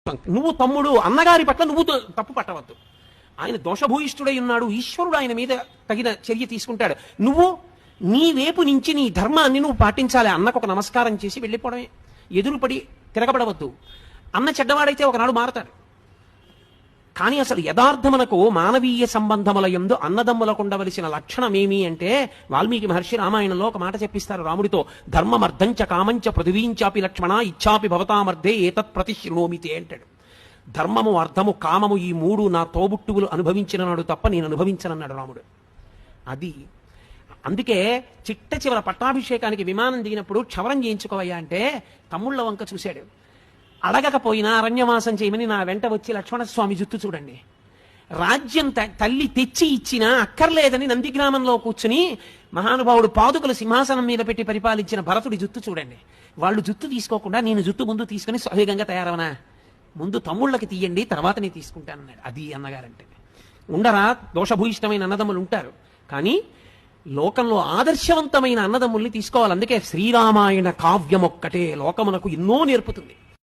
నువ్వు తమ్ముడు అన్నగారి పట్ల నువ్వు తప్పు పట్టవద్దు. ఆయన దోషభూయిష్ఠుడై ఉన్నాడు, ఈశ్వరుడు ఆయన మీద తగిన చర్య తీసుకుంటాడు. నువ్వు నీ వైపు నుంచి నీ ధర్మాన్ని నువ్వు పాటించాలి. అన్నకు ఒక నమస్కారం చేసి వెళ్ళిపోవడమే, ఎదురుపడి తిరగబడవద్దు. అన్న చెడ్డవాడైతే ఒకనాడు మారతాడు. కానీ అసలు యథార్థమునకు మానవీయ సంబంధముల యందు అన్నదమ్ములకు ఉండవలసిన లక్షణమేమి అంటే వాల్మీకి మహర్షి రామాయణంలో ఒక మాట చెప్పిస్తారు రాముడితో. ధర్మమర్థంచ కామంచ పృథివీంచాపి లక్ష్మణ ఇచ్చాపి భవతామర్థే ఏతత్ ప్రతిశృణోమితే అంటాడు. ధర్మము, అర్థము, కామము ఈ మూడు నా తోబుట్టువులు అనుభవించినన్నాడు తప్ప నేను అనుభవించనన్నాడు రాముడు. అది అందుకే చిట్ట చివర పట్టాభిషేకానికి విమానం దిగినప్పుడు క్షవరం చేయించుకోవయ్యా అంటే తమ్ముళ్ళ వంక చూశాడు. అడగకపోయినా అరణ్యవాసం చేయమని నా వెంట వచ్చి లక్ష్మణస్వామి జుత్తు చూడండి. రాజ్యం తల్లి తెచ్చి ఇచ్చినా అక్కర్లేదని నందిగ్రామంలో కూర్చుని మహానుభావుడు పాదుకలు సింహాసనం మీద పెట్టి పరిపాలించిన భరతుడి జుత్తు చూడండి. వాళ్ళు జుత్తు తీసుకోకుండా నేను జుత్తు ముందు తీసుకుని సహేగంగా తయారవనా, ముందు తమ్ముళ్ళకి తీయండి తర్వాత నేను తీసుకుంటానన్నాడు. అది అన్నగారంటే. ఉండరా దోషభూయిష్టమైన అన్నదమ్ములు ఉంటారు, కానీ లోకంలో ఆదర్శవంతమైన అన్నదమ్ముల్ని తీసుకోవాలి. అందుకే శ్రీరామాయణ కావ్యం ఒక్కటే లోకమునకు ఎన్నో నేర్పుతుంది.